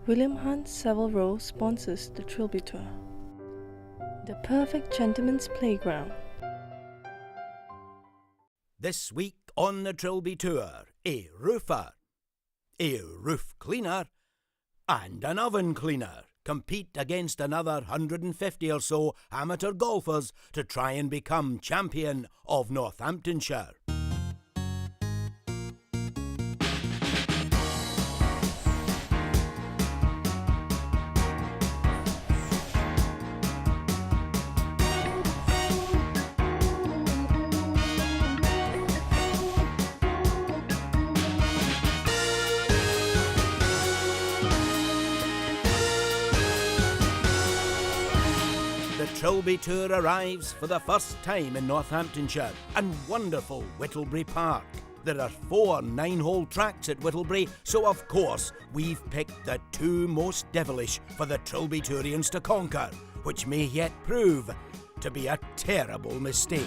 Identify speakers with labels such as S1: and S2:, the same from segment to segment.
S1: William Hunt Savile Row sponsors the Trilby Tour, the perfect gentleman's playground.
S2: This week on the Trilby Tour, a roofer, a roof cleaner, and an oven cleaner compete against another 150 or so amateur golfers to try and become champion of Northamptonshire. The Trilby Tour arrives for the first time in Northamptonshire and wonderful Whittlebury Park. There are 4 9-hole tracks at Whittlebury, so of course we've picked the 2 most devilish for the Trilby Tourians to conquer, which may yet prove to be a terrible mistake.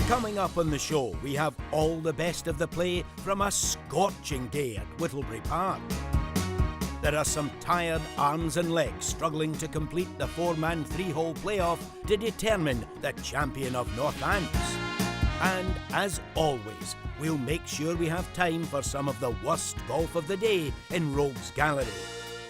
S2: Coming up on the show, we have all the best of the play from a scorching day at Whittlebury Park. There are some tired arms and legs struggling to complete the 4-man 3-hole playoff to determine the champion of Northants. And as always, we'll make sure we have time for some of the worst golf of the day in Rogues Gallery.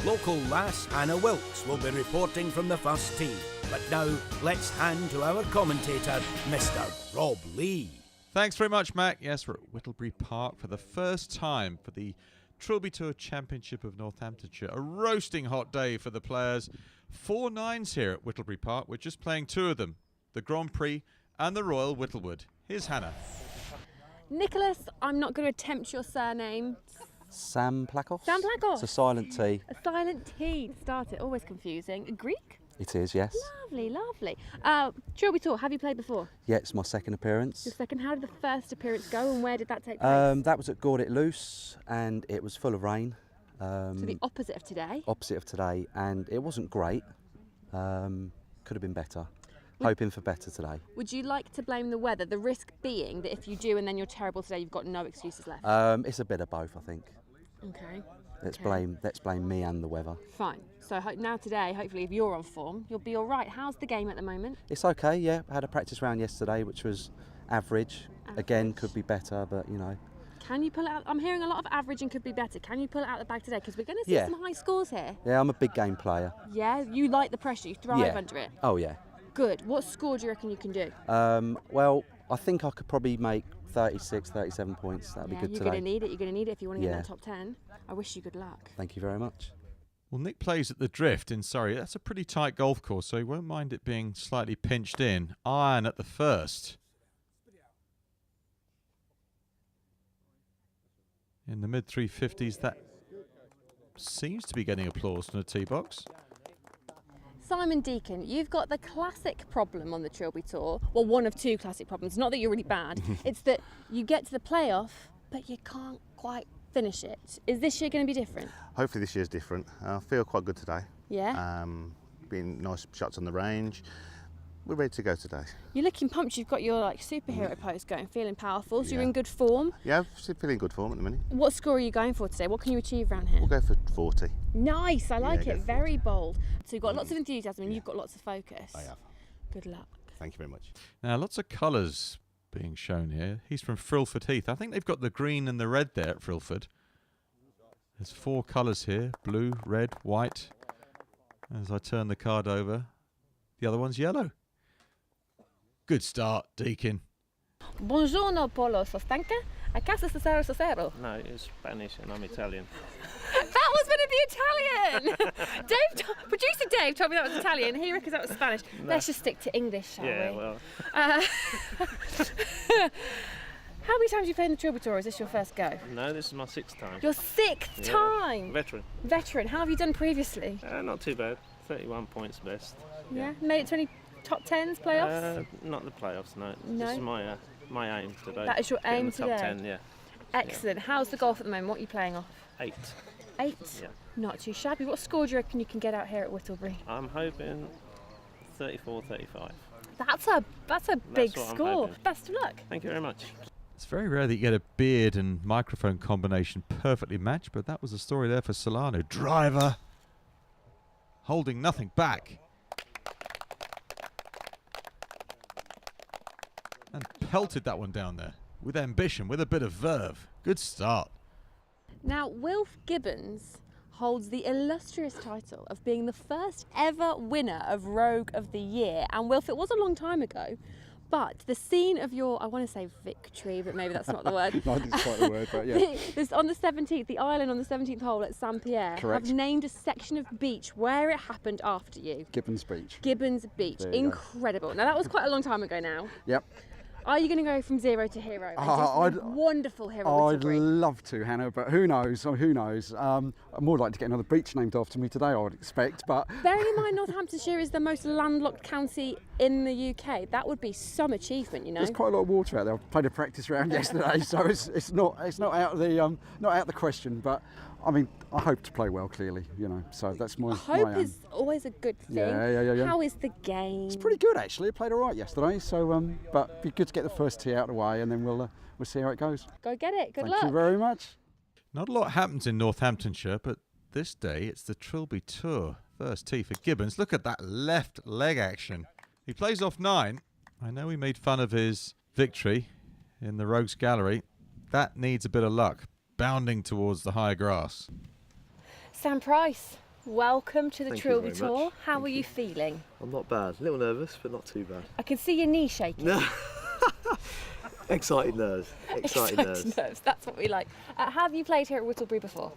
S2: Local lass Hannah Wilkes will be reporting from the first tee. But now, let's hand to our commentator, Mr. Rob Lee.
S3: Thanks very much, Mac. Yes, we're at Whittlebury Park for the first time for the Trilby Tour Championship of Northamptonshire. A roasting hot day for the players. 4 9s here at Whittlebury Park. We're just playing 2 of them, the Grand Prix and the Royal Whittlewood. Here's Hannah.
S4: Nicholas, I'm not going to attempt your surname.
S5: Sam Plakos.
S4: Sam Plakos.
S5: It's a silent T.
S4: A silent T to start it. Always confusing. A Greek?
S5: It is, yes.
S4: Lovely, lovely. Trilby Tour, have you played before?
S5: Yeah, it's my second appearance.
S4: Your second. How did the first appearance go and where did that take place?
S5: That was at Gordit Loose and it was full of rain.
S4: So the opposite of today?
S5: Opposite of today, and it wasn't great. Could have been better. Hoping for better today.
S4: Would you like to blame the weather? The risk being that if you do and then you're terrible today, you've got no excuses left.
S5: It's a bit of both, I think.
S4: Okay.
S5: Let's blame me and the weather.
S4: Fine. So now today, hopefully, if you're on form, you'll be all right. How's the game at the moment?
S5: It's okay, yeah. I had a practice round yesterday, which was average. Again, could be better, but you know.
S4: Can you pull it out? I'm hearing a lot of average and could be better. Can you pull it out of the bag today? Because we're going to see some high scores here.
S5: Yeah, I'm a big game player.
S4: Yeah, you like the pressure. You thrive under it.
S5: Oh yeah.
S4: Good. What score do you reckon you can do?
S5: Well, I think I could probably make 36, 37 points. That'd be good today.
S4: You're going to need it. You're going to need it if you want to get in that top 10. I wish you good luck.
S5: Thank you very much.
S3: Well, Nick plays at the Drift in Surrey. That's a pretty tight golf course, so he won't mind it being slightly pinched in. Iron at the first. In the mid-350s, that seems to be getting applause from the tee box.
S4: Simon Deacon, you've got the classic problem on the Trilby Tour. Well, one of 2 classic problems. Not that you're really bad. It's that you get to the playoff, but you can't quite finish it. Is this year going to be different?
S6: Hopefully this year's different. I feel quite good today.
S4: Yeah?
S6: Been nice shots on the range. We're ready to go today.
S4: You're looking pumped. You've got your superhero pose going, feeling powerful. So you're in good form.
S6: Yeah, I'm feeling good form at the minute.
S4: What score are you going for today? What can you achieve around here?
S6: We'll go for 40.
S4: Nice, I like it. Very bold. So you've got lots of enthusiasm and you've got lots of focus.
S6: I have.
S4: Good luck.
S6: Thank you very much.
S3: Now, lots of colours being shown here. He's from Frilford Heath. I think they've got the green and the red there at Frilford. There's 4 colours here, blue, red, white. As I turn the card over, the other one's yellow. Good start, Deacon.
S4: Buongiorno, Polo Sostanka. A casa 0-0.
S7: No, it's Spanish and I'm Italian.
S4: That was going to be the Italian! Producer Dave told me that was Italian. He reckons that was Spanish. No. Let's just stick to English, shall we?
S7: Yeah, well.
S4: How many times have you played in the Trilby Tour? Is this your first go?
S7: No, this is my 6th time.
S4: Your 6th time?
S7: Veteran.
S4: Veteran. How have you done previously?
S7: Not too bad. 31 points best.
S4: Yeah. Made it to any top 10s, playoffs?
S7: Not the playoffs, no.
S4: No.
S7: This is my aim today.
S4: That is your aim
S7: today? Top 10, yeah.
S4: Excellent. How's the golf at the moment? What are you playing off?
S7: 8.
S4: 8?
S7: Yeah.
S4: Not too shabby. What score do you reckon you can get out here at Whittlebury?
S7: I'm hoping 34, 35.
S4: That's a big
S7: what I'm
S4: score.
S7: hoping.
S4: Best of luck.
S7: Thank you very much.
S3: It's very rare that you get a beard and microphone combination perfectly matched, but that was the story there for Solano. Driver, holding nothing back. And pelted that one down there with ambition, with a bit of verve. Good start.
S4: Now, Wilf Gibbons holds the illustrious title of being the first ever winner of Rogue of the Year. And Wilf, it was a long time ago, but the scene of your, I want to say victory, but maybe that's not the word.
S8: No, I think it's quite the word, but yeah.
S4: This, on the 17th, the island on the 17th hole at Saint Pierre
S8: Correct.
S4: have named a section of beach where it happened after you.
S8: Gibbons Beach.
S4: Gibbons Beach.
S8: There you go.
S4: Incredible. Now, that was quite a long time ago now.
S8: Yep.
S4: Are you going to go from zero to hero? Wonderful hero.
S8: I'd love to, Hannah, but who knows? Who knows? I'd more like to get another beach named after me today, I would expect. But
S4: bearing in mind Northamptonshire is the most landlocked county in the UK, that would be some achievement, you know.
S8: There's quite a lot of water out there. I played a practice round yesterday, so it's not out of the question. But I mean, I hope to play well. Clearly, you know. So that's my
S4: hope
S8: my
S4: is always a good thing.
S8: Yeah.
S4: How is the game?
S8: It's pretty good actually. I played all right yesterday. So but it'd be good to get the first tee out of the way, and then we'll see how it goes.
S4: Go get it. Good luck.
S8: Thank you very much.
S3: Not a lot happens in Northamptonshire, but this day it's the Trilby Tour. First tee for Gibbons. Look at that left leg action. He plays off 9. I know we made fun of his victory in the Rogues Gallery. That needs a bit of luck. Bounding towards the high grass.
S4: Sam Price, welcome to the
S9: Thank you
S4: Trilby
S9: very
S4: Tour.
S9: much.
S4: How are you feeling?
S9: I'm not bad. A little nervous, but not too bad.
S4: I can see your knee shaking.
S9: No. Excited nerves. Excited nerves.
S4: That's what we like. Have you played here at Whittlebury before?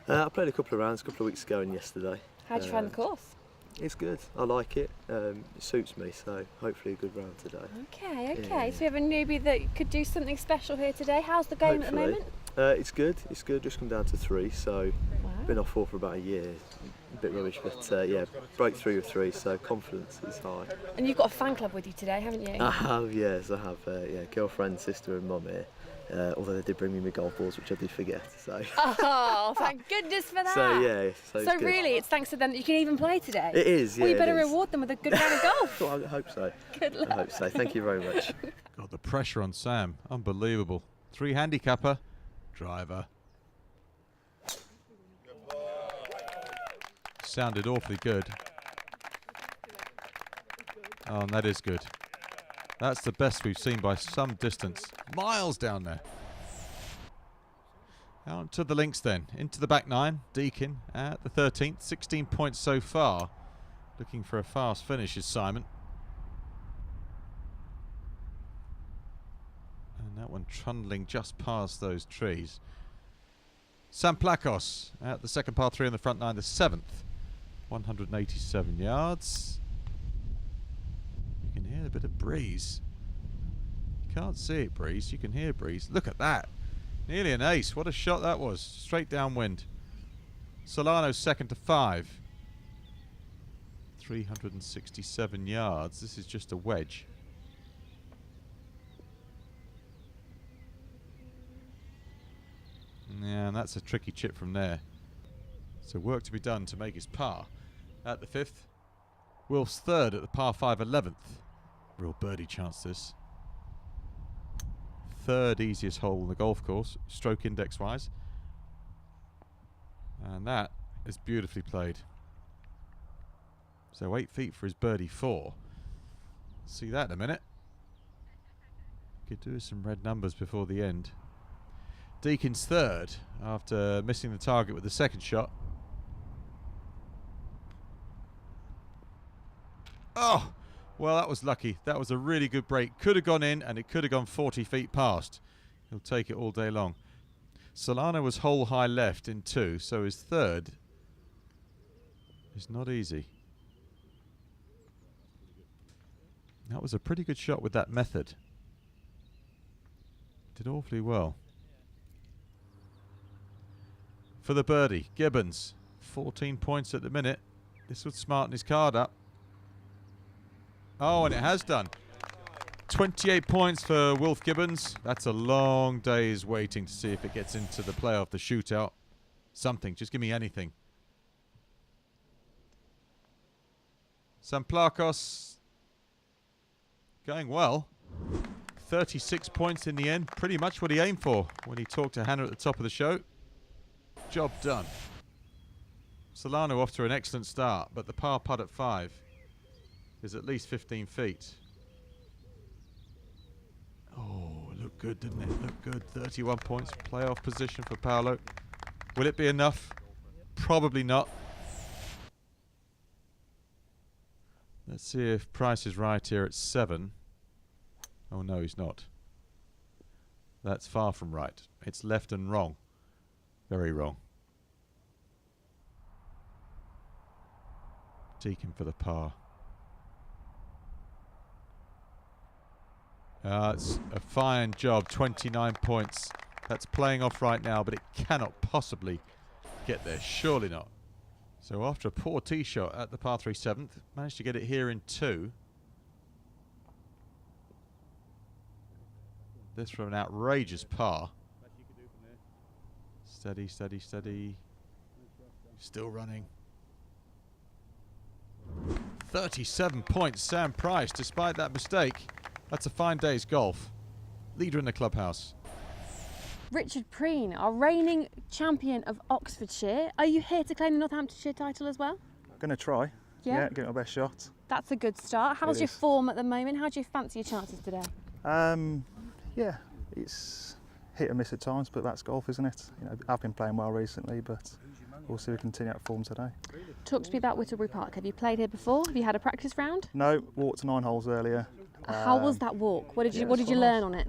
S9: I played a couple of rounds a couple of weeks ago and yesterday.
S4: How did you find the course?
S9: It's good. I like it. It suits me, so hopefully a good round today.
S4: Okay.
S9: Yeah.
S4: So we have a newbie that could do something special here today. How's the game at the moment?
S9: It's good. It's good. Just come down to 3, so been off 4 for about a year. A bit rubbish, but yeah, broke through with 3, so confidence is high.
S4: And you've got a fan club with you today, haven't you?
S9: I have, yes, I have. Yeah, girlfriend, sister, and mum here. Although they did bring me my golf balls, which I did forget. So.
S4: Oh, thank goodness for that.
S9: So yeah,
S4: so really, it's thanks to them that you can even play today.
S9: It is. Yeah.
S4: Well, you better reward them with a good round of golf.
S9: Well, I hope so.
S4: Good luck.
S9: I hope so. Thank you very much.
S3: God, the pressure on Sam, unbelievable. 3 handicapper, driver. Sounded awfully good. Oh, and that is good. That's the best we've seen by some distance. Miles down there. Out to the links then. Into the back 9. Deacon at the 13th. 16 points so far. Looking for a fast finish is Simon. And that one trundling just past those trees. Sam Plakos at the second par 3 on the front 9. The 7th. 187 yards. You can hear a bit of breeze. You can't see it, breeze. You can hear breeze. Look at that. Nearly an ace. What a shot that was. Straight downwind. Solano's second to 5. 367 yards. This is just a wedge. Yeah, and that's a tricky chip from there. So work to be done to make his par. At the 5th. Wilf's third at the par 5 11th. Real birdie chance this. 3rd easiest hole in the golf course, stroke index wise. And that is beautifully played. So 8 feet for his birdie 4. See that in a minute. Could do some red numbers before the end. Deacon's 3rd after missing the target with the second shot. Oh, well, that was lucky. That was a really good break. Could have gone in, and it could have gone 40 feet past. He'll take it all day long. Solano was hole high left in 2, so his 3rd is not easy. That was a pretty good shot with that method. Did awfully well. For the birdie, Gibbons, 14 points at the minute. This would smarten his card up. Oh, and it has done. 28 points for Wilf Gibbons. That's a long day's waiting to see if it gets into the playoff, the shootout. Something, just give me anything. Samplakos going well. 36 points in the end. Pretty much what he aimed for when he talked to Hannah at the top of the show. Job done. Solano off to an excellent start, but the par putt at 5 is at least 15 feet. Oh, it looked good, didn't it? Looked good. 31 points, playoff position for Paolo. Will it be enough? Probably not. Let's see if Price is right here at 7. Oh no, he's not. That's far from right. It's left and wrong. Very wrong. Deacon for the par. It's a fine job, 29 points. That's playing off right now, but it cannot possibly get there. Surely not. So after a poor tee shot at the par 3 7th, managed to get it here in 2. This from an outrageous par. Steady, steady, steady. Still running. 37 points, Sam Price, despite that mistake. That's a fine day's golf. Leader in the clubhouse.
S4: Richard Preen, our reigning champion of Oxfordshire. Are you here to claim the Northamptonshire title as well?
S10: I'm going to try.
S4: Yeah,
S10: give it my best shot.
S4: That's a good start. How's your form at the moment? How do you fancy your chances today?
S10: Yeah, it's hit and miss at times, but that's golf, isn't it? You know, I've been playing well recently, but we'll see if we continue out form today.
S4: Talk to me about Whittlebury Park. Have you played here before? Have you had a practice round?
S10: No, walked 9 holes earlier.
S4: How was that walk? What did you learn on it?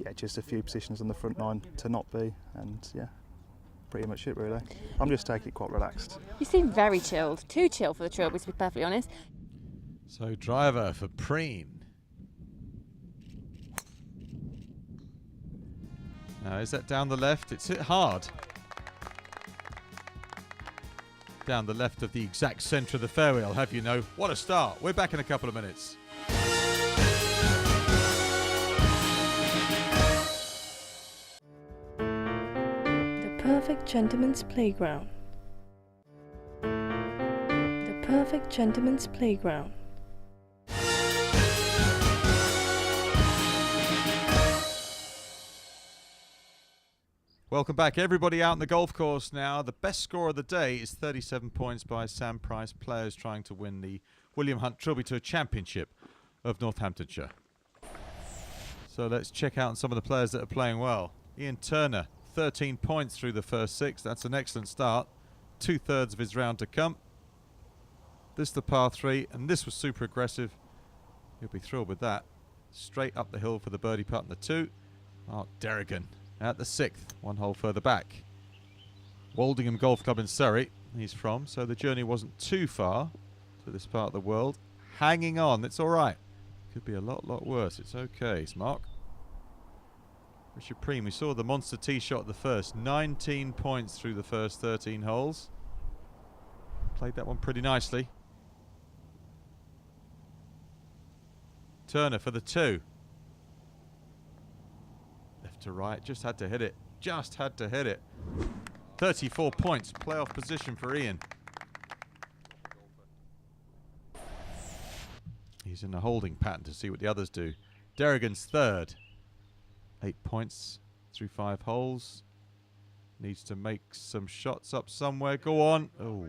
S10: Yeah, just a few positions on the front 9 to not be, and yeah, pretty much it really. I'm just taking it quite relaxed.
S4: You seem very chilled. Too chill for the Trilby, to be perfectly honest.
S3: So driver for Preen. Now is that down the left? It's hit hard. Down the left of the exact centre of the fairway, I'll have you know. What a start. We're back in a couple of minutes.
S1: The perfect gentleman's playground. The perfect gentleman's playground.
S3: Welcome back, everybody out on the golf course now. The best score of the day is 37 points by Sam Price. Players trying to win the William Hunt Trilby Tour Championship of Northamptonshire. So let's check out some of the players that are playing well. Ian Turner, 13 points through the first 6. That's an excellent start. 2/3 of his round to come. This the par 3, and this was super aggressive. He'll be thrilled with that. Straight up the hill for the birdie putt in the 2. Mark Derrigan at the 6th, 1 hole further back. Woldingham Golf Club in Surrey he's from, so the journey wasn't too far to this part of the world. Hanging on, it's all right. Could be a lot worse. It's okay, Mark. Richard Preen, we saw the monster tee shot at the first. 19 points through the first 13 holes. Played that one pretty nicely. Turner for the 2. Left to right, just had to hit it. Just had to hit it. 34 points, playoff position for Ian. He's in a holding pattern to see what the others do. Derrigan's 3rd. 8 points through 5 holes. Needs to make some shots up somewhere. Go on. Oh.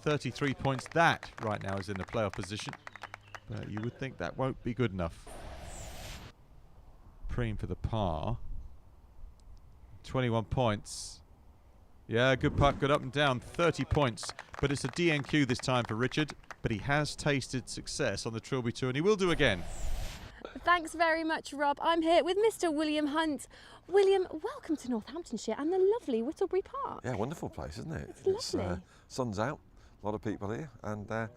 S3: 33 points. That right now is in the playoff position. But you would think that won't be good enough. Preen for the par. 21 points. Yeah, good putt, good up and down. 30 points. But it's a DNQ this time for Richard. But he has tasted success on the Trilby Tour, and he will do again.
S4: Thanks very much, Rob. I'm here with Mr. William Hunt. William, welcome to Northamptonshire and the lovely Whittlebury Park.
S11: Yeah, wonderful place, isn't it?
S4: It's lovely.
S11: Sun's out, a lot of people here, and a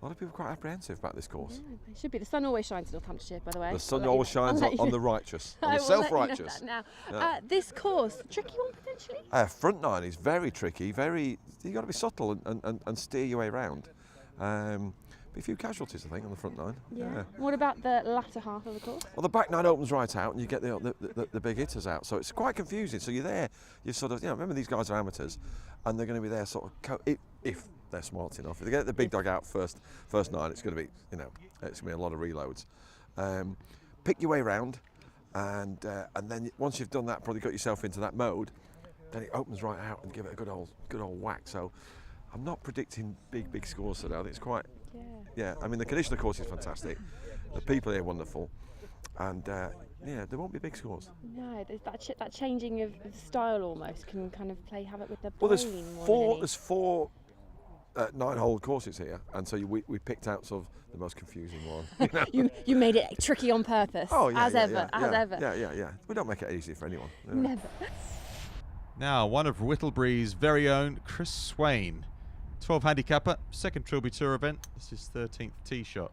S11: lot of people quite apprehensive about this course.
S4: Yeah, it should be. The sun always shines in Northamptonshire, by the way.
S11: The sun always shines on the righteous, on the self-righteous.
S4: Now,
S11: Yeah.
S4: this course, tricky one potentially.
S11: Front nine is very tricky. You got to be subtle and steer your way around. Be a few casualties, I think, on the front nine.
S4: Yeah. What about the latter half of the course?
S11: Well, the back nine opens right out, and you get the big hitters out. So it's quite confusing. So you're there. You sort of, remember these guys are amateurs, and they're going to be there sort of if they're smart enough. If they get the big dog out first nine, it's going to be it's going to be a lot of reloads. Pick your way around, and then once you've done that, probably got yourself into that mode, then it opens right out and give it a good old whack. So I'm not predicting big scores today. I think it's quite. Yeah, I mean the condition of the course is fantastic. The people here are wonderful, and there won't be big scores.
S4: No, there's that changing of style almost can kind of play havoc with the brain.
S11: Well, there's four 9-hole courses here, and so we picked out sort of the most confusing one.
S4: You made it tricky on purpose.
S11: Oh yeah,
S4: as ever.
S11: Yeah. We don't make it easy for anyone.
S4: Never.
S3: Now, one of Whittlebury's very own, Chris Swain. 12 handicapper, second Trilby Tour event. This is 13th tee shot,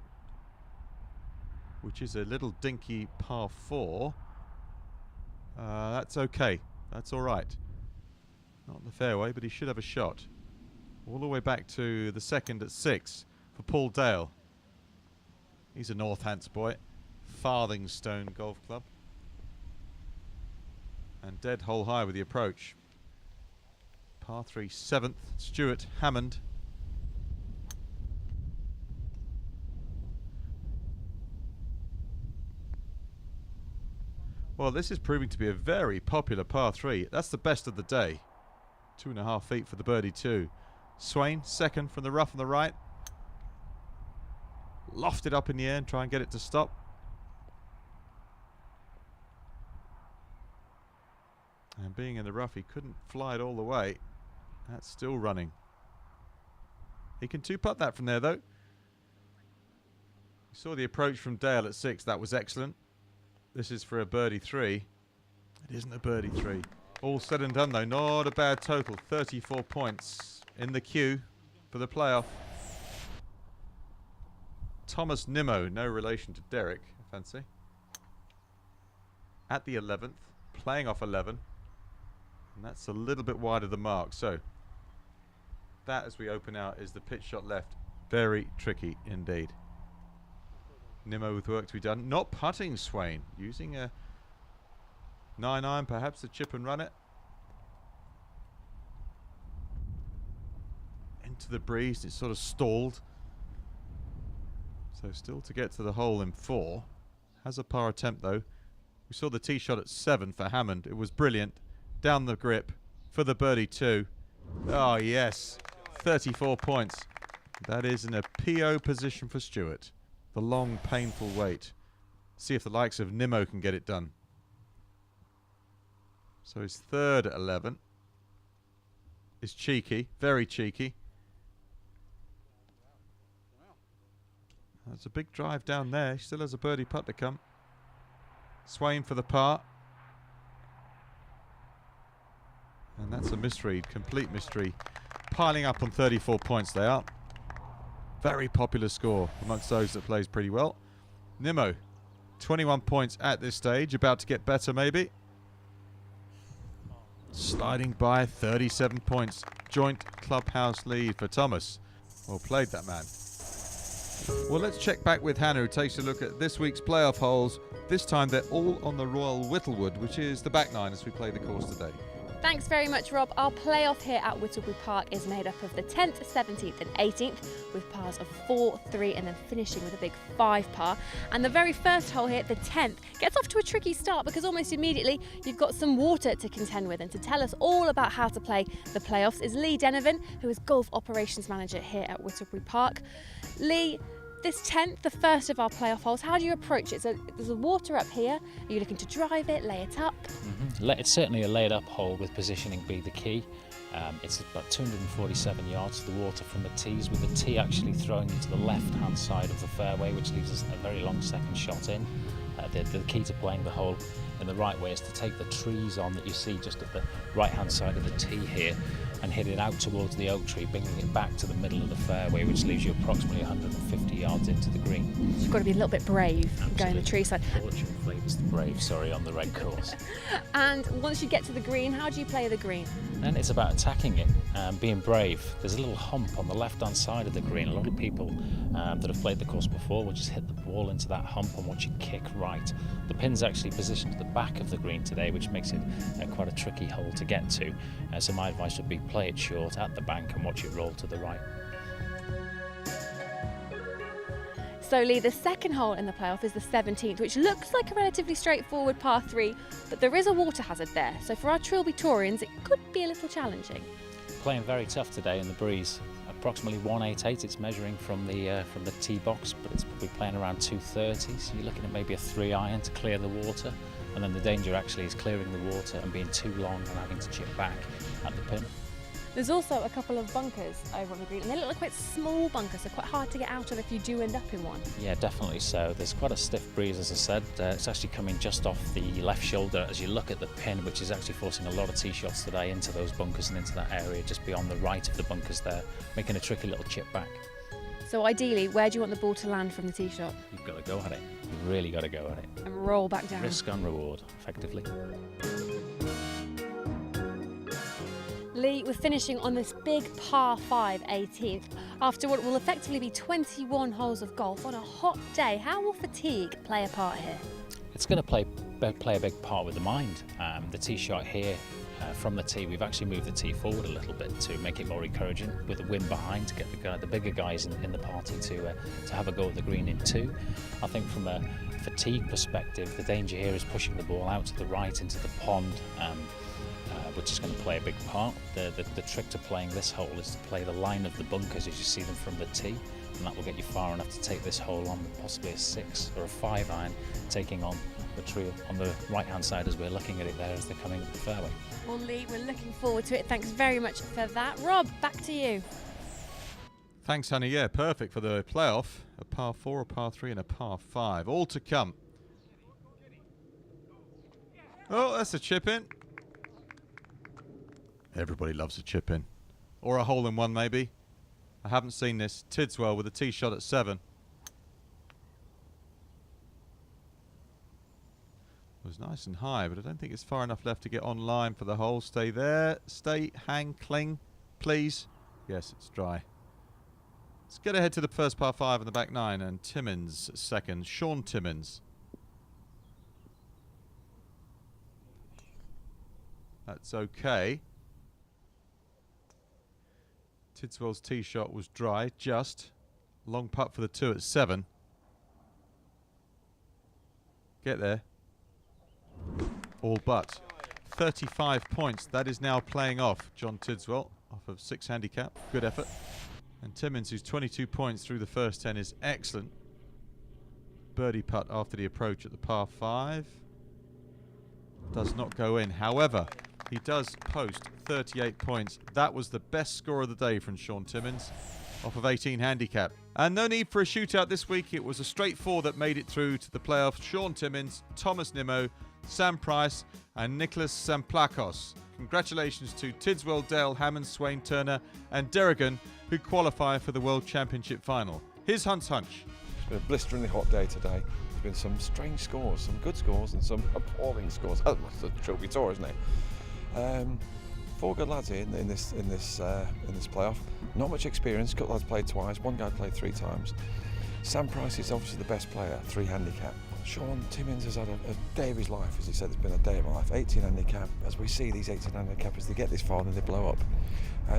S3: which is a little dinky par 4. That's okay. That's all right. Not in the fairway, but he should have a shot. All the way back to the second at 6 for Paul Dale. He's a Northants boy. Farthingstone Golf Club. And dead hole high with the approach. Par 3, 7th, Stuart Hammond. Well, this is proving to be a very popular par 3. That's the best of the day. 2.5 feet for the birdie 2. Swain, second from the rough on the right. Loft it up in the air and try and get it to stop. And being in the rough, he couldn't fly it all the way. That's still running. He can two-putt that from there, though. We saw the approach from Dale at 6. That was excellent. This is for a birdie 3. It isn't a birdie 3. All said and done, though. Not a bad total. 34 points in the queue for the playoff. Thomas Nimmo, no relation to Derek, I fancy. At the 11th, playing off 11. And that's a little bit wide of the mark. So that, as we open out, is the pitch shot left. Very tricky indeed. Nimmo with work to be done. Not putting Swain. Using a 9-iron perhaps to chip and run it. Into the breeze. It's sort of stalled. So still to get to the hole in 4. Has a par attempt though. We saw the tee shot at 7 for Hammond. It was brilliant. Down the grip for the birdie 2. Oh yes, 34 points. That is in a PO position for Stuart. The long, painful wait. See if the likes of Nimmo can get it done. So his third at 11 is cheeky, very cheeky. That's a big drive down there. He still has a birdie putt to come. Swain for the par. And that's a misread, complete misread. Piling up on 34 points they are. Very popular score amongst those that plays pretty well. Nimmo, 21 points at this stage, about to get better maybe. Sliding by 37 points. Joint clubhouse lead for Thomas. Well played, that man. Well, let's check back with Hannah, who takes a look at this week's playoff holes. This time they're all on the Royal Whittlewood, which is the back nine as we play the course today.
S4: Thanks very much, Rob. Our playoff here at Whittlebury Park is made up of the 10th, 17th and 18th with pars of 4, 3 and then finishing with a big 5 par. And the very first hole here, the 10th, gets off to a tricky start because almost immediately you've got some water to contend with. And to tell us all about how to play the playoffs is Lee Denovan, who is Golf Operations Manager here at Whittlebury Park. Lee, This 10th, the first of our playoff holes, how do you approach it? So there's the water up here. Are you looking to drive it, lay it up?
S12: It's certainly a laid up hole with positioning be the key. It's about 247 yards to the water from the tees, with the tee actually throwing you to the left-hand side of the fairway, which leaves us a very long second shot in. The key to playing the hole in the right way is to take the trees on that you see just at the right-hand side of the tee here and hit it out towards the oak tree, bringing it back to the middle of the fairway, which leaves you approximately 150 yards into the green.
S4: You've got to be a little bit brave going the tree side.
S12: Fortune favours the brave, on the red course.
S4: And once you get to the green, how do you play the green?
S12: Then it's about attacking it, being brave. There's a little hump on the left-hand side of the green. A lot of people that have played the course before will just hit the ball into that hump and watch it kick right. The pin's actually positioned at the back of the green today, which makes it quite a tricky hole to get to. So my advice would be play it short at the bank and watch it roll to the right.
S4: So Lee, the second hole in the playoff is the 17th, which looks like a relatively straightforward par 3, but there is a water hazard there. So for our Trilby Taurians, it could be a little challenging.
S12: Playing very tough today in the breeze. Approximately 188 it's measuring from the tee box, but it's probably playing around 230, so you're looking at maybe a 3-iron to clear the water, and then the danger actually is clearing the water and being too long and having to chip back at the pin.
S4: There's also a couple of bunkers over on the green, and they look like quite small bunkers, so quite hard to get out of if you do end up in one.
S12: Yeah, definitely so. There's quite a stiff breeze, as I said. It's actually coming just off the left shoulder as you look at the pin, which is actually forcing a lot of tee shots today into those bunkers and into that area just beyond the right of the bunkers there, making a tricky little chip back.
S4: So ideally, where do you want the ball to land from the tee shot?
S12: You've got to go at it. You've really got to go at it.
S4: And roll back down.
S12: Risk and reward, effectively.
S4: Lee, we're finishing on this big par 5 18th after what will effectively be 21 holes of golf on a hot day. How will fatigue play a part here?
S12: It's going to play a big part with the mind. The tee shot here from the tee, we've actually moved the tee forward a little bit to make it more encouraging with the wind behind to get the bigger guys in the party to have a go at the green in 2. I think from a fatigue perspective, the danger here is pushing the ball out to the right into the pond, which is going to play a big part. The trick to playing this hole is to play the line of the bunkers as you see them from the tee, and that will get you far enough to take this hole on possibly a 6 or a 5-iron, taking on the tree on the right-hand side as we're looking at it there as they're coming up the fairway.
S4: Well, Lee, we're looking forward to it. Thanks very much for that. Rob, back to you.
S3: Thanks, Hannah. Yeah, perfect for the playoff. A par 4, a par 3 and a par 5. All to come. Oh, that's a chip in. Everybody loves a chip in. Or a hole in one, maybe. I haven't seen this. Tidswell with a tee shot at 7. It was nice and high, but I don't think it's far enough left to get on line for the hole. Stay there. Stay, hang, cling, please. Yes, it's dry. Let's get ahead to the first par 5 in the back 9, and Timmons second. Sean Timmons. That's okay. Tidswell's tee shot was dry, just. Long putt for the 2 at 7. Get there. All but. 35 points. That is now playing off John Tidswell off of 6 handicap. Good effort. And Timmons, who's 22 points through the first 10, is excellent. Birdie putt after the approach at the par 5. Does not go in. However, he does post 38 points. That was the best score of the day from Sean Timmons off of 18 handicap. And no need for a shootout this week. It was a straight 4 that made it through to the playoffs. Sean Timmons, Thomas Nimmo, Sam Price and Nicholas Samplakos. Congratulations to Tidswell, Dale, Hammond, Swain, Turner and Derrigan, who qualify for the World Championship final. Here's Hunt's hunch.
S11: It's been a blisteringly hot day today. There's been some strange scores, some good scores and some appalling scores. Oh, it's a Trilby Tour, isn't it? 4 good lads here in this playoff. Not much experience. A couple lads played twice. One guy played 3 times. Sam Price is obviously the best player, 3 handicap. Sean Timmons has had a day of his life, as he said. It's been a day of my life. 18 handicap. As we see these 18 handicappers, they get this far and they blow up.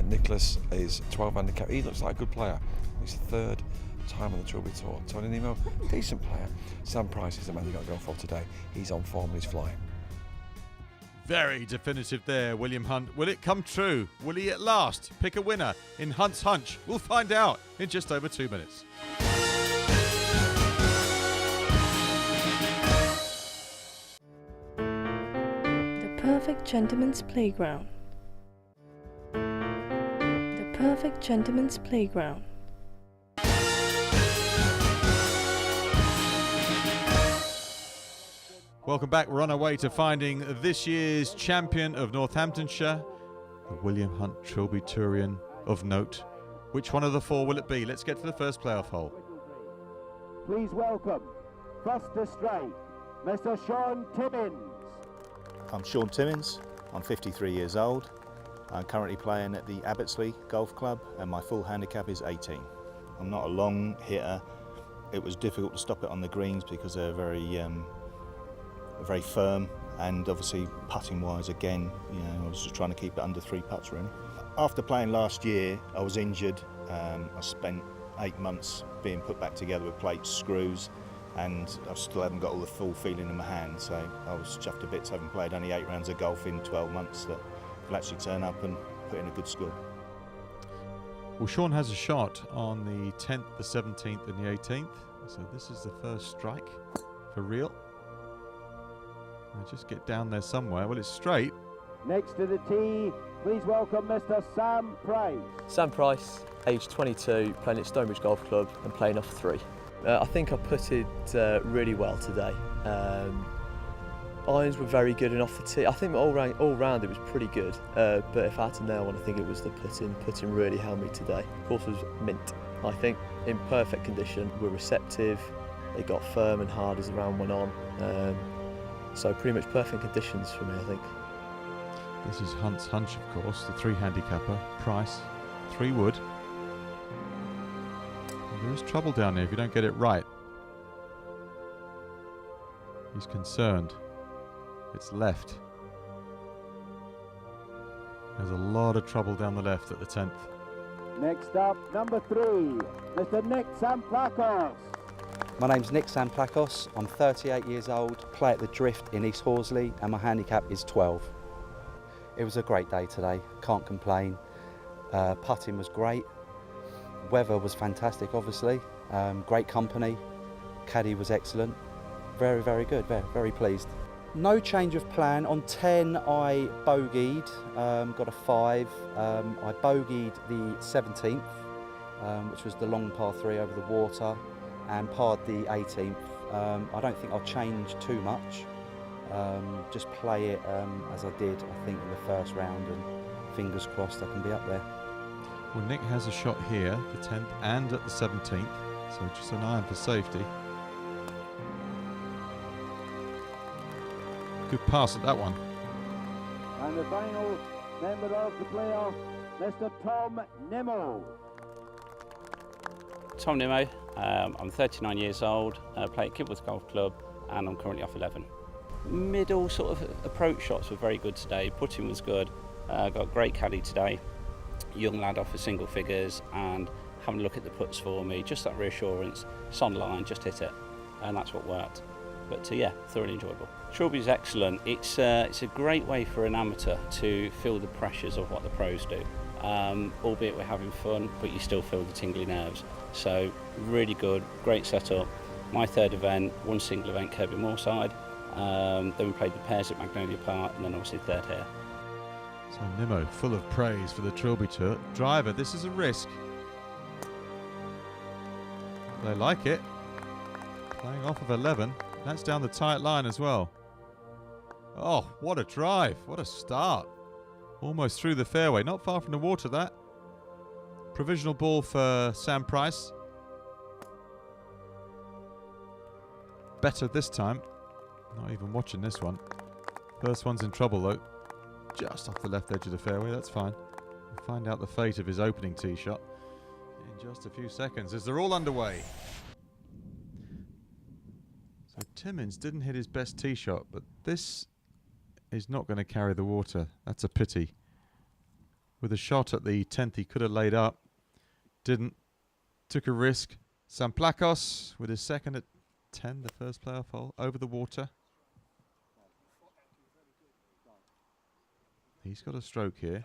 S11: Nicholas is 12 handicap. He looks like a good player. He's 3rd time on the Trilby Tour. Tony Nemo, decent player. Sam Price is the man you got to go for today. He's on form. He's flying.
S3: Very definitive there, William Hunt. Will it come true? Will he at last pick a winner in Hunt's Hunch? We'll find out in just over 2 minutes.
S1: gentleman's playground. The perfect gentleman's playground.
S3: Welcome back. We're on our way to finding this year's champion of Northamptonshire, the William Hunt Trilby Tourian of note. Which one of the four will it be? Let's get to the first playoff hole.
S13: Please welcome, first to strike, Mr. Sean Timmons.
S6: I'm Sean Timmons. I'm 53 years old. I'm currently playing at the Abbottsley Golf Club and my full handicap is 18. I'm not a long hitter. It was difficult to stop it on the greens because they're very firm, and obviously putting wise again, I was just trying to keep it under 3 putts really. After playing last year, I was injured. I spent 8 months being put back together with plates, screws, and I still haven't got all the full feeling in my hand, so I was chuffed to bits having played only 8 rounds of golf in 12 months that will actually turn up and put in a good score.
S3: Well, Sean has a shot on the 10th, the 17th and the 18th, so this is the first strike for real. Just get down there somewhere. Well, it's straight.
S13: Next to the tee, please welcome Mr. Sam Price.
S14: Sam Price, age 22, playing at Stonebridge Golf Club and playing off 3. I think I putted really well today. Irons were very good and off the tee. I think all round it was pretty good, but if I had to nail one, I think it was the putting. Putting really helped me today. Course was mint, I think, in perfect condition. We're receptive, they got firm and hard as the round went on. So pretty much perfect conditions for me, I think.
S3: This is Hunt's hunch, of course, the 3 handicapper, Price, 3 wood. And there is trouble down there if you don't get it right. He's concerned. It's left. There's a lot of trouble down the left at the 10th.
S13: Next up, number 3, Mr. Nick Samplakos.
S5: My name's Nick Samplakos, I'm 38 years old, play at the Drift in East Horsley and my handicap is 12. It was a great day today, can't complain. Putting was great, weather was fantastic obviously, great company, caddy was excellent, very, very good, very pleased. No change of plan. On 10 I bogeyed, got a 5, I bogeyed the 17th, which was the long par 3 over the water, and parred the 18th. I don't think I'll change too much. Just play it as I did, I think, in the first round, and fingers crossed I can be up there.
S3: Well, Nick has a shot here, the 10th and at the 17th, so just an iron for safety. Good pass at that one.
S13: And the final member of the playoff, Mr. Tom Nimmo.
S15: Tom Nimmo, I'm 39 years old, play at Kibworth Golf Club and I'm currently off 11. Middle sort of approach shots were very good today, putting was good, got a great caddy today, young lad off for single figures and having a look at the putts for me, just that reassurance, it's on line, just hit it, and that's what worked. But yeah, thoroughly enjoyable. Trilby's excellent, it's a great way for an amateur to feel the pressures of what the pros do. Albeit we're having fun, but you still feel the tingly nerves. So really good, great setup. My 3rd event, 1 single event, Kirby Moorside. Then we played the pairs at Magnolia Park, and then obviously 3rd here.
S3: So Nimmo, full of praise for the Trilby Tour. Driver, this is a risk. They like it. Playing off of 11. That's down the tight line as well. Oh, what a drive. What a start. Almost through the fairway. Not far from the water, that. Provisional ball for Sam Price. Better this time. Not even watching this one. First one's in trouble, though. Just off the left edge of the fairway. That's fine. We'll find out the fate of his opening tee shot in just a few seconds as they're all underway. So Timmons didn't hit his best tee shot, but this is not going to carry the water. That's a pity. With a shot at the 10th he could have laid up. Didn't. Took a risk. Samplakos with his 2nd at 10, the first playoff hole, over the water. He's got a stroke here.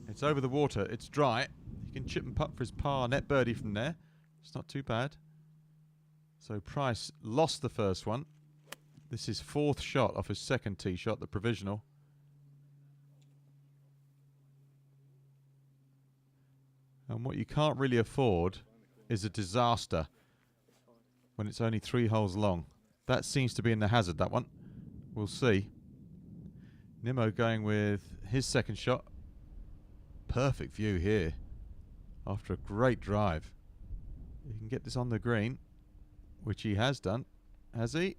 S3: It's over the water. It's dry. He can chip and putt for his par net birdie from there. It's not too bad. So Price lost the first one. This is 4th shot off his 2nd tee shot, the provisional. And what you can't really afford is a disaster when it's only 3 holes long. That seems to be in the hazard, that one. We'll see. Limo going with his 2nd shot. Perfect view here after a great drive. He can get this on the green, which he has done. Has he?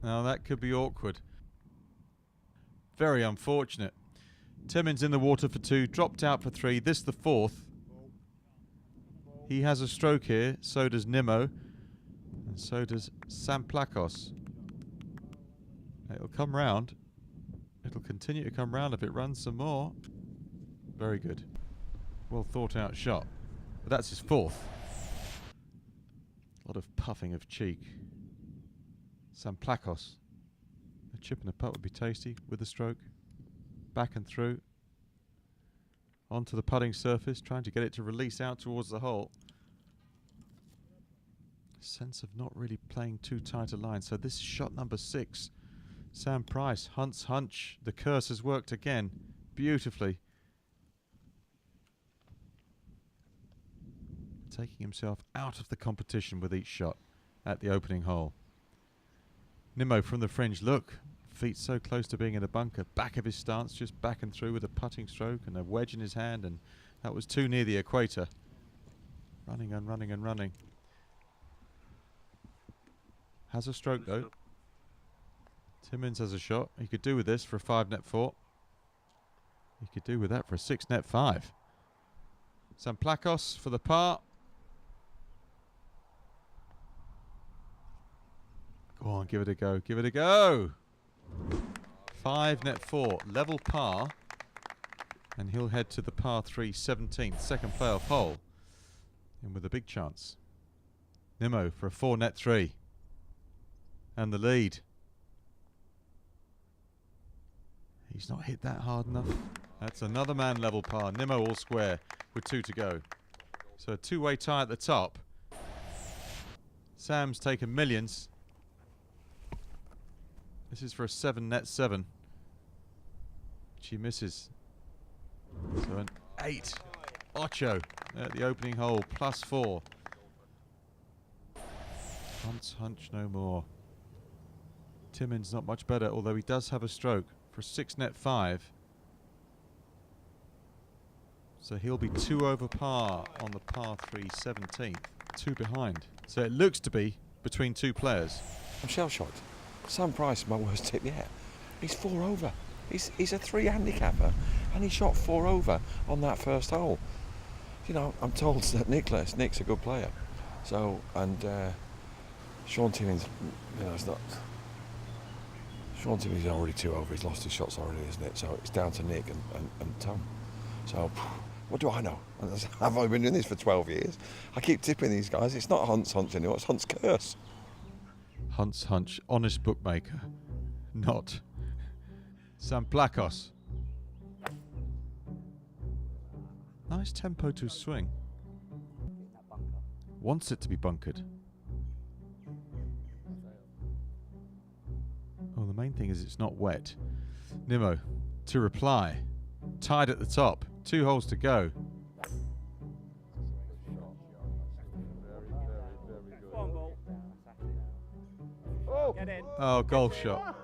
S3: Now that could be awkward. Very unfortunate. Timmons in the water for 2, dropped out for 3. This the 4th. He has a stroke here, so does Limo, and so does Samplakos. It'll come round. It'll continue to come round if it runs some more. Very good. Well thought out shot. But that's his 4th. A lot of puffing of cheek. Samplakos. A chip and a putt would be tasty with the stroke. Back and through. Onto the putting surface, trying to get it to release out towards the hole. Sense of not really playing too tight a line. So this is shot number 6. Sam Price, Hunt's hunch. The curse has worked again. Beautifully. Taking himself out of the competition with each shot at the opening hole. Limo from the fringe. Look, feet so close to being in the bunker. Back of his stance, just back and through with a putting stroke and a wedge in his hand, and that was too near the equator. Running and running and running. Has a stroke though. Timmons has a shot. He could do with this for a 5-net 4. He could do with that for a 6-net 5. Samplakos for the par. Go on, give it a go. Give it a go. 5-net 4, level par. And he'll head to the par 3 17th, 2nd playoff hole. And with a big chance. Limo for a 4-net 3. And the lead. He's not hit that hard enough. That's another man level par. Limo all square with 2 to go. So a 2-way tie at the top. Sam's taken millions. This is for a 7-net 7. She misses. So an 8. Ocho at the opening hole, +4. Hunt's hunch no more. Timmons not much better, although he does have a stroke for a 6-net 5. So he'll be 2 over par on the par 3 17th. 2 behind. So it looks to be between 2 players.
S11: I'm shell-shocked. Sam Price is my worst tip yet. He's 4 over. He's a 3 handicapper, and he shot 4 over on that first hole. You know, I'm told that Nick's a good player. So, and Sean Timmons, you know, it's not. Sean Timmons is already 2 over. He's lost his shots already, isn't it? So it's down to Nick and Tom. So, what do I know? I've only been doing this for 12 years. I keep tipping these guys. It's not Hunt's hunch anymore. It's Hunt's curse.
S3: Hunt's hunch, honest bookmaker, not Samplakos. Nice tempo to swing. Wants it to be bunkered. Oh, the main thing is it's not wet. Limo to reply. Tied at the top. 2 holes to go. Oh, golf shot.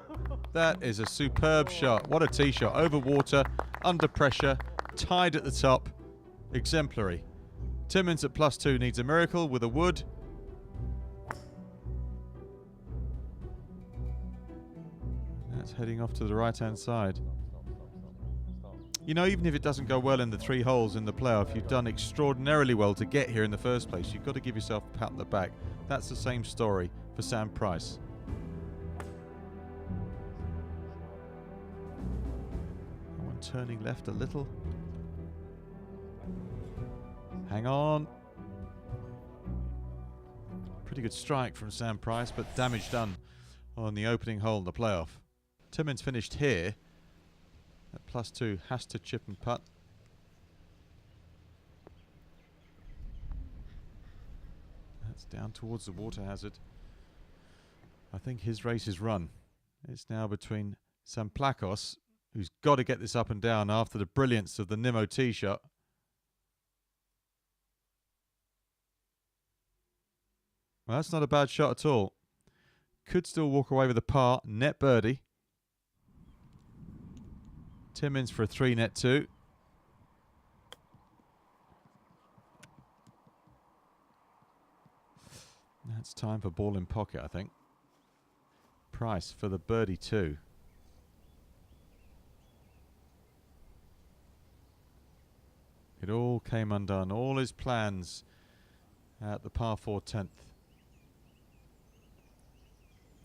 S3: That is a superb shot. What a tee shot. Over water, under pressure, tied at the top. Exemplary. Timmons at +2 needs a miracle with a wood. That's heading off to the right-hand side. You know, even if it doesn't go well in the 3 holes in the playoff, you've done extraordinarily well to get here in the first place. You've got to give yourself a pat on the back. That's the same story for Sam Price. One turning left a little. Hang on. Pretty good strike from Sam Price, but damage done on the opening hole in the playoff. Timmons finished here. At +2, has to chip and putt. That's down towards the water hazard. I think his race is run. It's now between Samplakos, who's got to get this up and down after the brilliance of the Limo tee shot. Well, that's not a bad shot at all. Could still walk away with a par, net birdie. Timmons for a 3 net 2. That's time for ball in pocket, I think. Price for the birdie 2. It all came undone, all his plans at the par 4 10th.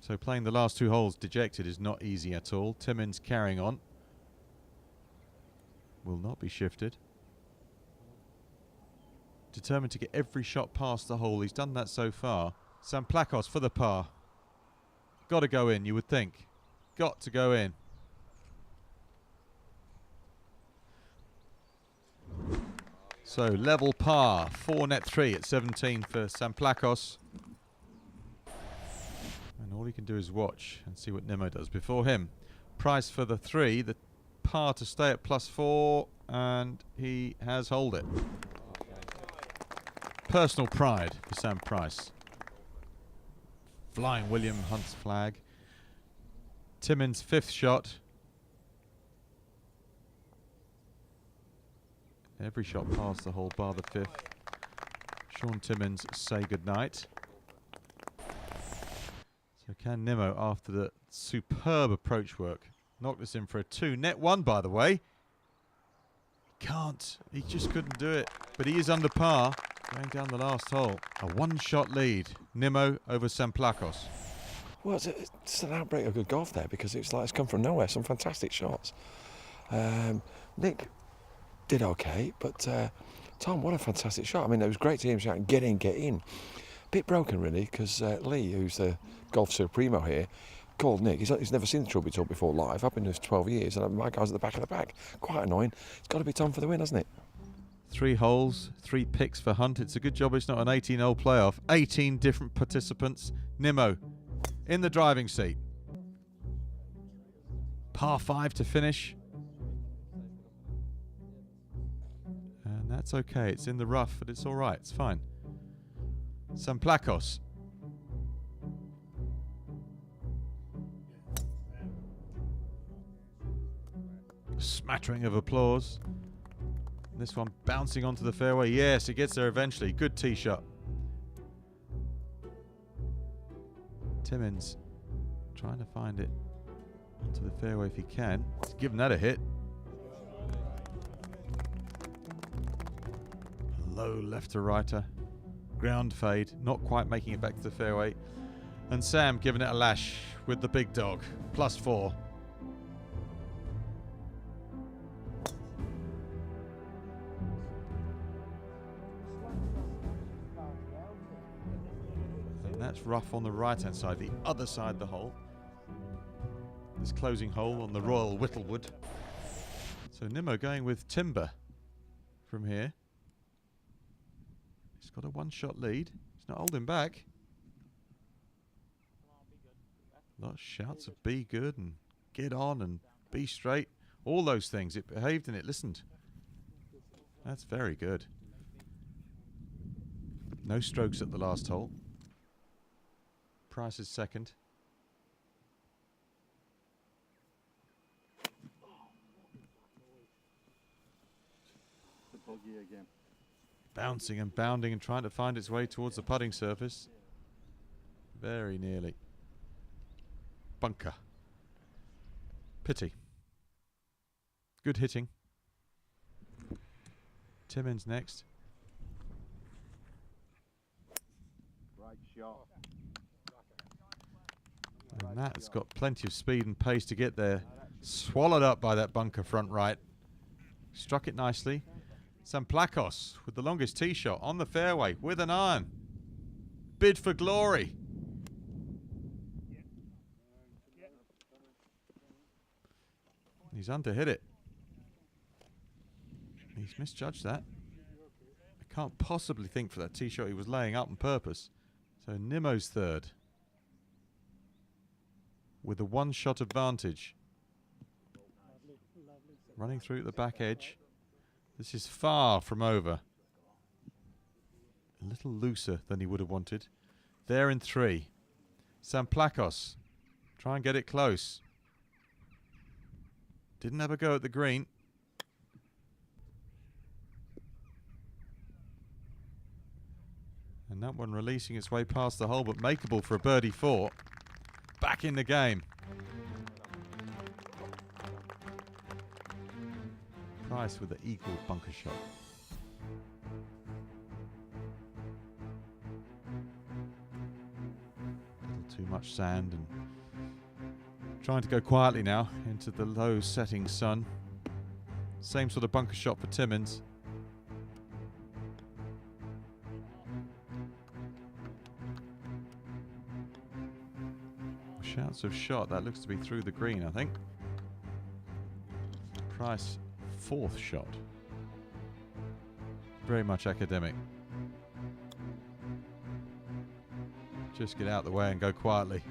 S3: So playing the last 2 holes dejected is not easy at all. Timmons carrying on. Will not be shifted. Determined to get every shot past the hole. He's done that so far. Samplakos for the par. Got to go in, you would think. Got to go in. So level par, 4 net 3 at 17 for Samplakos. And all he can do is watch and see what Limo does. Before him, Price for the 3, the par to stay at +4, and he has holed it. Personal pride for Sam Price. Flying William Hunt's flag. Timmons' 5th shot. Every shot past the hole bar the 5th. Sean Timmons say goodnight. So can Limo, after the superb approach work, knock this in for a 2? Net 1, by the way. Can't. He just couldn't do it. But he is under par going down the last hole. A 1-shot lead. Limo over Samplakos.
S11: Well, it's an outbreak of good golf there, because it's like it's come from nowhere. Some fantastic shots. Nick did okay, but Tom, what a fantastic shot. I mean, it was great to hear him shouting, get in, get in. Bit broken, really, because Lee, who's the golf supremo here, called Nick. He's never seen the Trilby Tour before live. I've been here for 12 years, and my guy's at the back of the pack. Quite annoying. It's got to be Tom for the win, hasn't it?
S3: 3 holes, 3 picks for Hunt. It's a good job it's not an 18-hole playoff. 18 different participants. Limo in the driving seat. Par 5 to finish. And that's okay. It's in the rough, but it's all right. It's fine. Samplakos. Smattering of applause. This one bouncing onto the fairway. Yes, it gets there eventually. Good tee shot. Timmons trying to find it onto the fairway if he can. He's given that a hit. Low left to righter. Ground fade. Not quite making it back to the fairway. And Sam giving it a lash with the big dog. +4. That's rough on the right-hand side, the other side of the hole. This closing hole on the Royal Whittlewood. So Limo going with timber from here. He's got a 1-shot lead. He's not holding back. A lot of shouts of be good and get on and be straight. All those things. It behaved and it listened. That's very good. No strokes at the last hole. Price is second. Bouncing and bounding and trying to find its way towards the putting surface. Very nearly. Bunker. Pity. Good hitting. Timmons next.
S8: Great shot.
S3: And that's got plenty of speed and pace to get there. Swallowed up by that bunker front right. Struck it nicely. Samplakos with the longest tee shot on the fairway with an iron. Bid for glory. He's underhit it. He's misjudged that. I can't possibly think for that tee shot he was laying up on purpose. So Limo's third. with a one-shot advantage. Running through the back edge. This is far from over. A little looser than he would have wanted. There in 3. Samplakos. Try and get it close. Didn't have a go at the green. And that one releasing its way past the hole, but makeable for a birdie 4. Back in the game. Price with the equal bunker shot. A little too much sand, and trying to go quietly now into the low setting sun. Same sort of bunker shot for Timmons. Shouts of shot. That looks to be through the green, I think. Price, 4th shot. Very much academic. Just get out of the way and go quietly.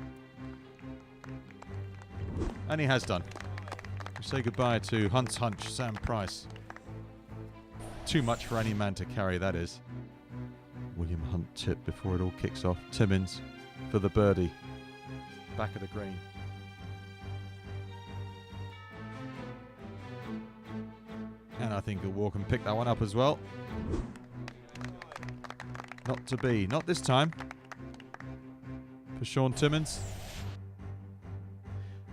S3: And he has done. We say goodbye to Hunt's Hunch, Sam Price. Too much for any man to carry, that is. William Hunt tip before it all kicks off. Timmons for the birdie. Back of the green. And I think he'll walk and pick that one up as well. Not to be. Not this time. For Sean Timmons.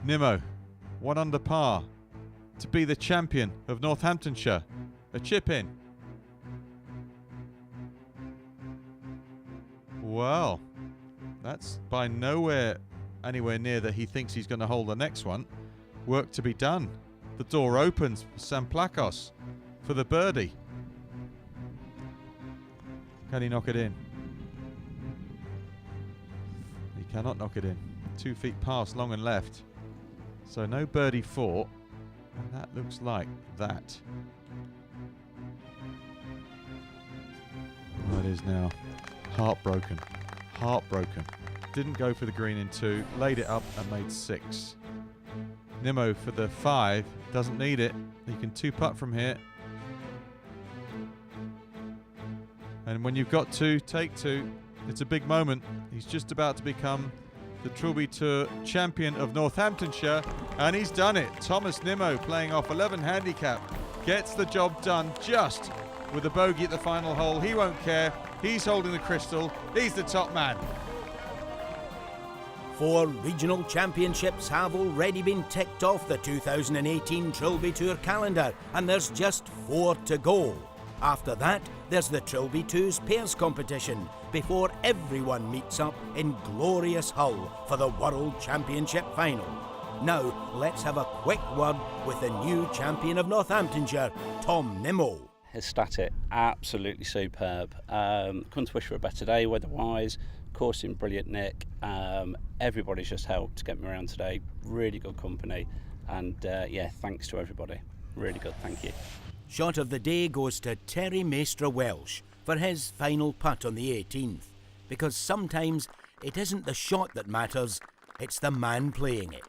S3: Limo, 1 under par. To be the champion of Northamptonshire. A chip in. Well, that's by anywhere near that he thinks he's going to hold the next one. Work to be done. The door opens for Samplakos for the birdie. Can he knock it in? He cannot knock it in. 2 feet past, long and left. So no birdie 4. And that looks like that. That is now heartbroken. Heartbroken. Didn't go for the green in 2, laid it up and made 6. Limo for the 5, doesn't need it. He can 2-putt from here. And when you've got 2, take 2. It's a big moment. He's just about to become the Trilby Tour champion of Northamptonshire, and he's done it. Thomas Limo, playing off 11 handicap, gets the job done just with a bogey at the final hole. He won't care. He's holding the crystal. He's the top man.
S2: 4 regional championships have already been ticked off the 2018 Trilby Tour calendar, and there's just 4 to go. After that, there's the Trilby 2's pairs competition, before everyone meets up in glorious Hull for the World Championship final. Now, let's have a quick word with the new champion of Northamptonshire, Tom Nimmo.
S15: Ecstatic, absolutely superb. Couldn't wish for a better day weather-wise. Course in brilliant nick. Everybody's just helped to get me around today. Really good company, and yeah, thanks to everybody. Really good, thank you.
S2: Shot of the day goes to Terry Maestra Welsh for his final putt on the 18th, because sometimes it isn't the shot that matters, it's the man playing it.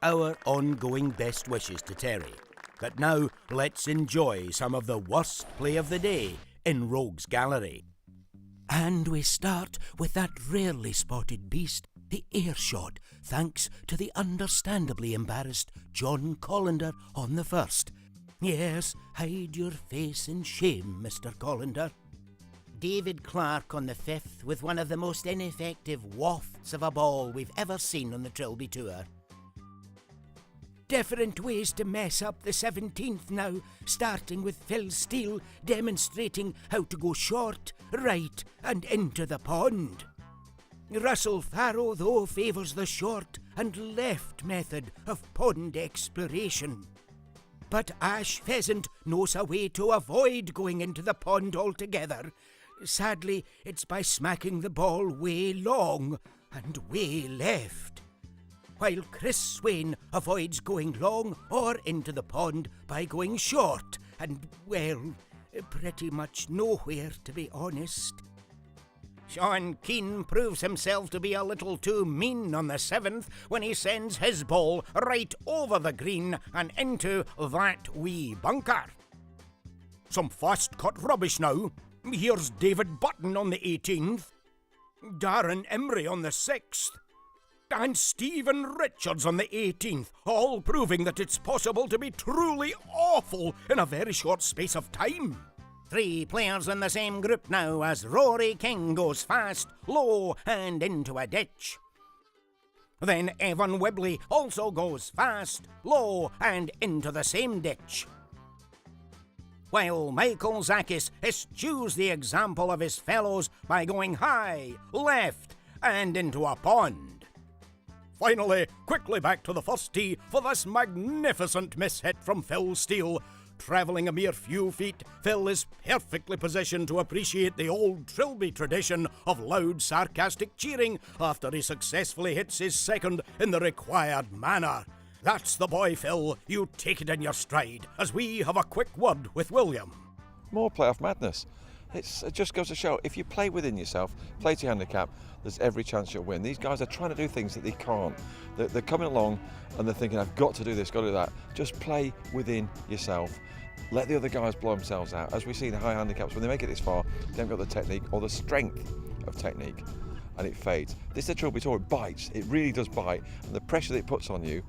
S2: Our ongoing best wishes to Terry. But now let's enjoy some of the worst play of the day in Rogue's Gallery. And we start with that rarely spotted beast, the air shot, thanks to the understandably embarrassed John Colander on the first. Yes, hide your face in shame, Mr. Colander. David Clark on the 5th with one of the most ineffective wafts of a ball we've ever seen on the Trilby Tour. Different ways to mess up the 17th now, starting with Phil Steele demonstrating how to go short, right and into the pond. Russell Farrow, though, favours the short and left method of pond exploration. But Ash Pheasant knows a way to avoid going into the pond altogether. Sadly, it's by smacking the ball way long and way left. While Chris Swain avoids going long or into the pond by going short and, well, pretty much nowhere, to be honest. Sean Keane proves himself to be a little too mean on the 7th when he sends his ball right over the green and into that wee bunker. Some fast-cut rubbish now. Here's David Button on the 18th, Darren Emery on the 6th, and Stephen Richards on the 18th, all proving that it's possible to be truly awful in a very short space of time. 3 players in the same group now as Rory King goes fast, low and into a ditch. Then Evan Webley also goes fast, low and into the same ditch. While Michael Zakis eschews the example of his fellows by going high, left and into a pond. Finally, quickly back to the first tee for this magnificent miss-hit from Phil Steele. Travelling a mere few feet, Phil is perfectly positioned to appreciate the old Trilby tradition of loud, sarcastic cheering after he successfully hits his second in the required manner. That's the boy, Phil. You take it in your stride, as we have a quick word with William.
S11: More playoff madness. It just goes to show, if you play within yourself, play to your handicap, there's every chance you'll win. These guys are trying to do things that they can't. They're coming along and they're thinking, I've got to do this, got to do that. Just play within yourself. Let the other guys blow themselves out. As we see in the high handicaps, when they make it this far, they haven't got the technique or the strength of technique, and it fades. This is the Trilby Tour, it bites. It really does bite, and the pressure that it puts on you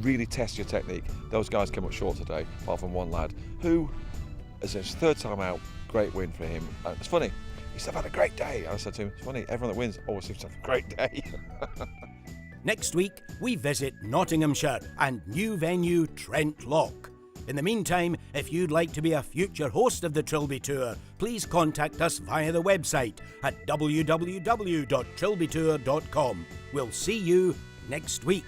S11: really tests your technique. Those guys came up short today, apart from one lad who, as his 3rd time out, great win for him. It's funny, he said, I've had a great day. I said to him, it's funny, everyone that wins always seems to have a great day.
S2: Next week, we visit Nottinghamshire and new venue Trent Lock. In the meantime, if you'd like to be a future host of the Trilby Tour, please contact us via the website at www.trilbytour.com. We'll see you next week.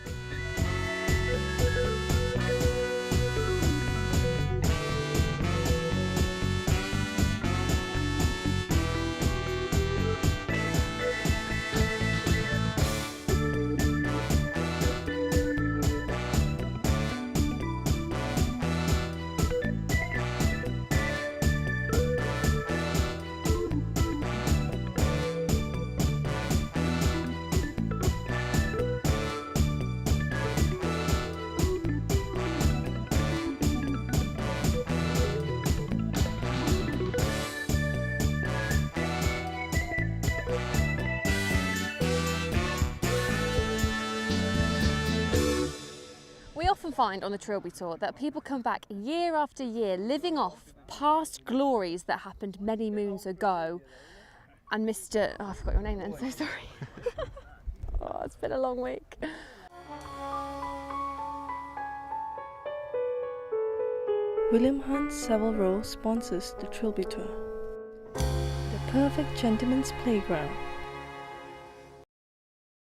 S4: We often find on the Trilby Tour that people come back year after year living off past glories that happened many moons ago. And Mr. Oh, I forgot your name then, so sorry. Oh, it's been a long week.
S1: William Hunt Savile Row sponsors the Trilby Tour. The perfect gentleman's playground.